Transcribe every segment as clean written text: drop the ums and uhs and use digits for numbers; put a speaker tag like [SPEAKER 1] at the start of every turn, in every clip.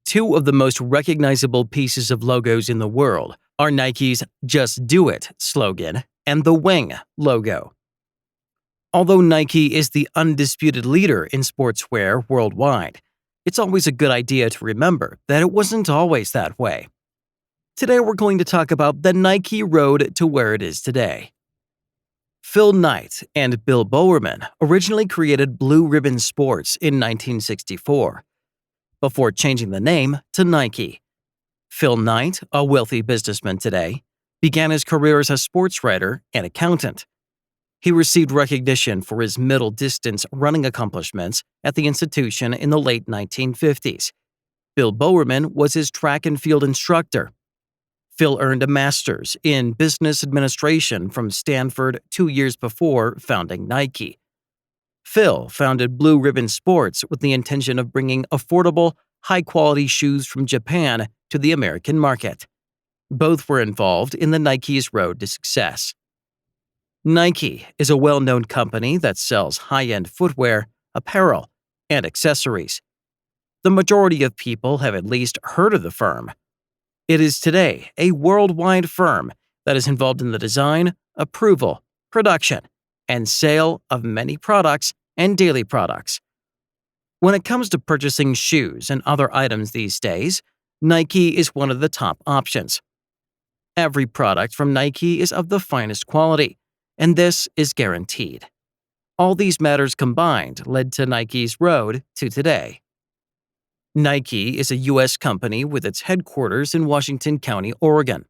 [SPEAKER 1] Two of the most recognizable pieces of logos in the world are Nike's "Just Do It" slogan and the Wing logo. Although Nike is the undisputed leader in sportswear worldwide, it's always a good idea to remember that it wasn't always that way. Today we're going to talk about the Nike road to where it is today. Phil Knight and Bill Bowerman originally created Blue Ribbon Sports in 1964, before changing the name to Nike. Phil Knight, a wealthy businessman today, began his career as a sports writer and accountant. He received recognition for his middle-distance running accomplishments at the institution in the late 1950s. Bill Bowerman was his track and field instructor. Phil earned a master's in business administration from Stanford 2 years before founding Nike. Phil founded Blue Ribbon Sports with the intention of bringing affordable, high-quality shoes from Japan to the American market. Both were involved in the Nike's road to success. Nike is a well-known company that sells high-end footwear, apparel, and accessories. The majority of people have at least heard of the firm. It is today a worldwide firm that is involved in the design, approval, production, and sale of many products and daily products. When it comes to purchasing shoes and other items these days, Nike is one of the top options. Every product from Nike is of the finest quality, and this is guaranteed. All these matters combined led to Nike's road to today. Nike is a U.S. company with its headquarters in Washington County, Oregon.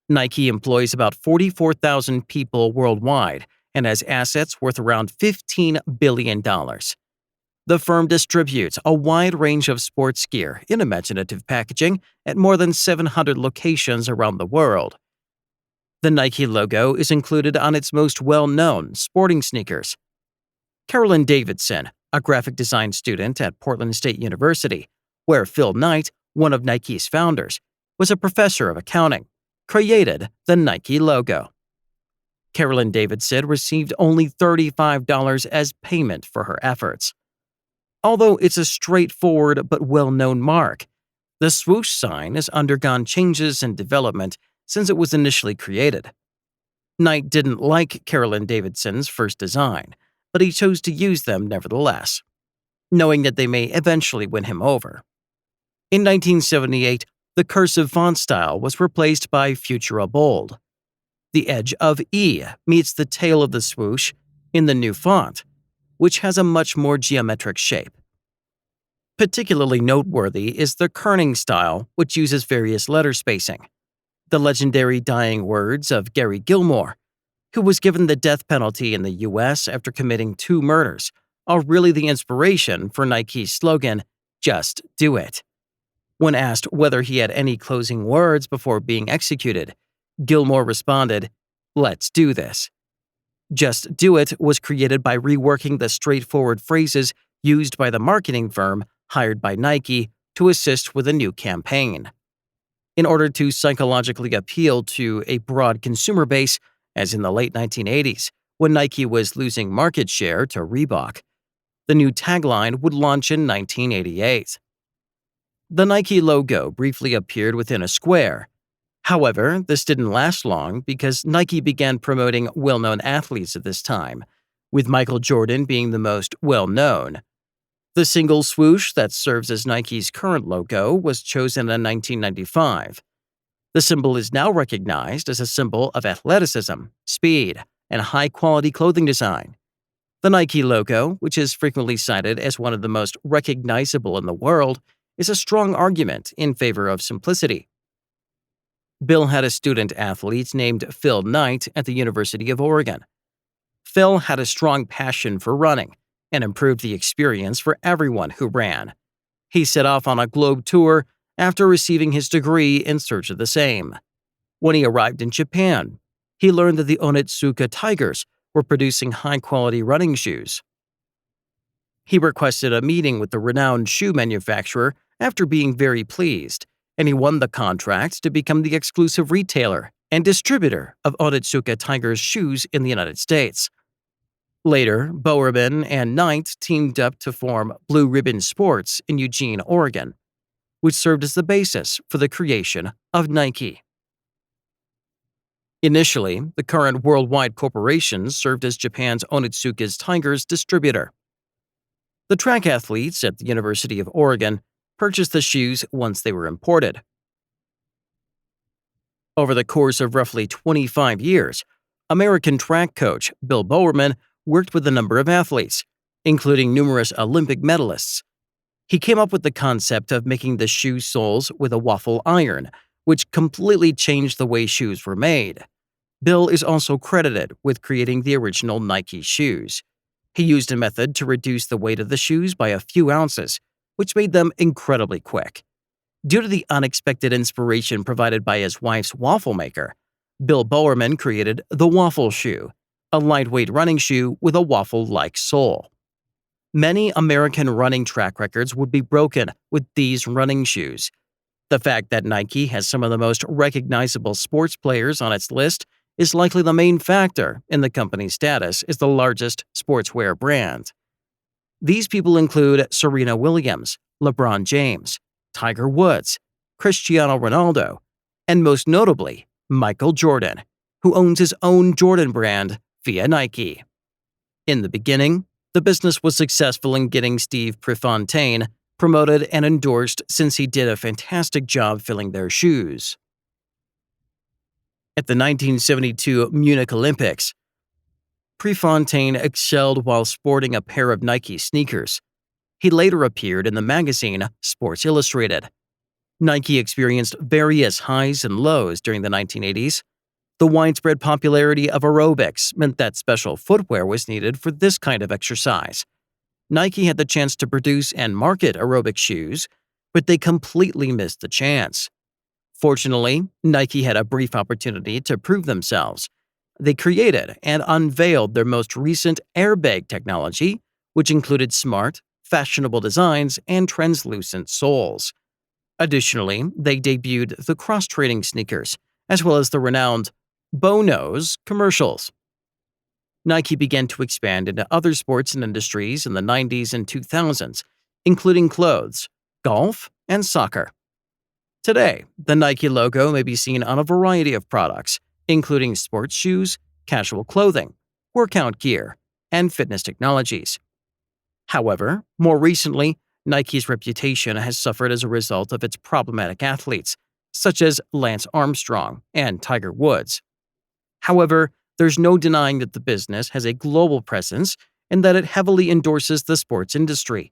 [SPEAKER 1] Nike employs about 44,000 people worldwide and has assets worth around $15 billion. The firm distributes a wide range of sports gear in imaginative packaging at more than 700 locations around the world. The Nike logo is included on its most well-known sporting sneakers. Carolyn Davidson, a graphic design student at Portland State University, where Phil Knight, one of Nike's founders, was a professor of accounting, created the Nike logo. Carolyn Davidson received only $35 as payment for her efforts. Although it's a straightforward but well-known mark, the swoosh sign has undergone changes and development since it was initially created. Knight didn't like Carolyn Davidson's first design, but he chose to use them nevertheless, knowing that they may eventually win him over. In 1978, the cursive font style was replaced by Futura Bold. The edge of E meets the tail of the swoosh in the new font, which has a much more geometric shape. Particularly noteworthy is the kerning style, which uses various letter spacing. The legendary dying words of Gary Gilmore, who was given the death penalty in the U.S. after committing 2 murders, are really the inspiration for Nike's slogan, "Just Do It." When asked whether he had any closing words before being executed, Gilmore responded, "Let's do this." "Just Do It" was created by reworking the straightforward phrases used by the marketing firm hired by Nike to assist with a new campaign. In order to psychologically appeal to a broad consumer base, as in the late 1980s, when Nike was losing market share to Reebok, the new tagline would launch in 1988. The Nike logo briefly appeared within a square. However, this didn't last long because Nike began promoting well-known athletes at this time, with Michael Jordan being the most well-known. The single swoosh that serves as Nike's current logo was chosen in 1995. The symbol is now recognized as a symbol of athleticism, speed, and high-quality clothing design. The Nike logo, which is frequently cited as one of the most recognizable in the world, is a strong argument in favor of simplicity. Bill had a student-athlete named Phil Knight at the University of Oregon. Phil had a strong passion for running and improved the experience for everyone who ran. He set off on a globe tour after receiving his degree in search of the same. When he arrived in Japan, he learned that the Onitsuka Tigers were producing high-quality running shoes. He requested a meeting with the renowned shoe manufacturer after being very pleased, and he won the contract to become the exclusive retailer and distributor of Onitsuka Tiger's shoes in the United States. Later, Bowerman and Knight teamed up to form Blue Ribbon Sports in Eugene, Oregon. which served as the basis for the creation of Nike. Initially, the current worldwide corporation served as Japan's Onitsuka Tiger's distributor. The track athletes at the University of Oregon purchased the shoes once they were imported. Over the course of roughly 25 years, American track coach Bill Bowerman worked with a number of athletes, including numerous Olympic medalists. He came up with the concept of making the shoe soles with a waffle iron, which completely changed the way shoes were made. Bill is also credited with creating the original Nike shoes. He used a method to reduce the weight of the shoes by a few ounces, which made them incredibly quick. Due to the unexpected inspiration provided by his wife's waffle maker, Bill Bowerman created the waffle shoe, a lightweight running shoe with a waffle-like sole. Many American running track records would be broken with these running shoes. The fact that Nike has some of the most recognizable sports players on its list is likely the main factor in the company's status as the largest sportswear brand. These people include Serena Williams, LeBron James, Tiger Woods, Cristiano Ronaldo, and most notably, Michael Jordan, who owns his own Jordan brand via Nike. In the beginning, the business was successful in getting Steve Prefontaine promoted and endorsed since he did a fantastic job filling their shoes. At the 1972 Munich Olympics, Prefontaine excelled while sporting a pair of Nike sneakers. He later appeared in the magazine Sports Illustrated. Nike experienced various highs and lows during the 1980s. The widespread popularity of aerobics meant that special footwear was needed for this kind of exercise. Nike had the chance to produce and market aerobic shoes, but they completely missed the chance. Fortunately, Nike had a brief opportunity to prove themselves. They created and unveiled their most recent airbag technology, which included smart, fashionable designs and translucent soles. Additionally, they debuted the cross-training sneakers, as well as the renowned Bow-Nose commercials. Nike began to expand into other sports and industries in the 90s and 2000s, including clothes, golf, and soccer. Today, the Nike logo may be seen on a variety of products, including sports shoes, casual clothing, workout gear, and fitness technologies. However, more recently, Nike's reputation has suffered as a result of its problematic athletes, such as Lance Armstrong and Tiger Woods. However, there's no denying that the business has a global presence and that it heavily endorses the sports industry.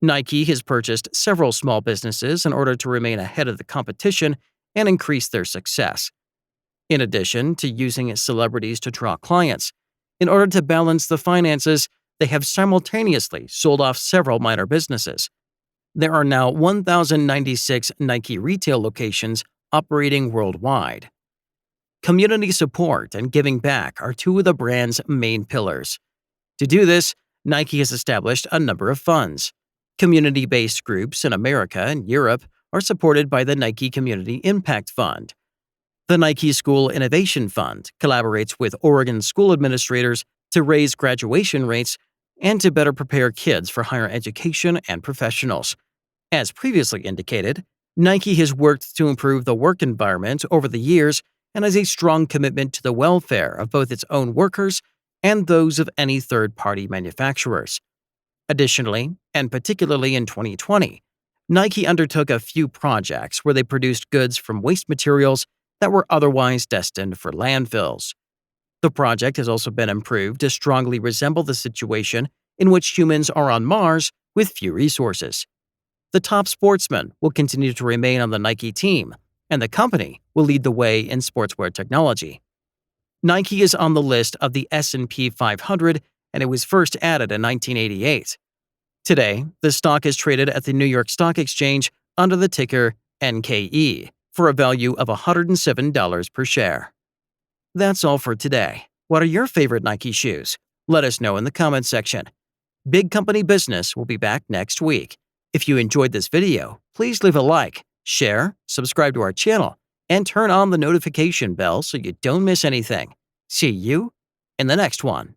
[SPEAKER 1] Nike has purchased several small businesses in order to remain ahead of the competition and increase their success. In addition to using celebrities to draw clients, in order to balance the finances, they have simultaneously sold off several minor businesses. There are now 1,096 Nike retail locations operating worldwide. Community support and giving back are two of the brand's main pillars. To do this, Nike has established a number of funds. Community-based groups in America and Europe are supported by the Nike Community Impact Fund. The Nike School Innovation Fund collaborates with Oregon school administrators to raise graduation rates and to better prepare kids for higher education and professionals. As previously indicated, Nike has worked to improve the work environment over the years and has a strong commitment to the welfare of both its own workers and those of any third-party manufacturers. Additionally, and particularly in 2020, Nike undertook a few projects where they produced goods from waste materials that were otherwise destined for landfills. The project has also been improved to strongly resemble the situation in which humans are on Mars with few resources. The top sportsmen will continue to remain on the Nike team, and the company will lead the way in sportswear technology. Nike is on the list of the S&P 500, and it was first added in 1988. Today, the stock is traded at the New York Stock Exchange under the ticker NKE for a value of $107 per share. That's all for today. What are your favorite Nike shoes? Let us know in the comments section. Big Company Business will be back next week. If you enjoyed this video, please leave a like, share, subscribe to our channel, and turn on the notification bell so you don't miss anything. See you in the next one.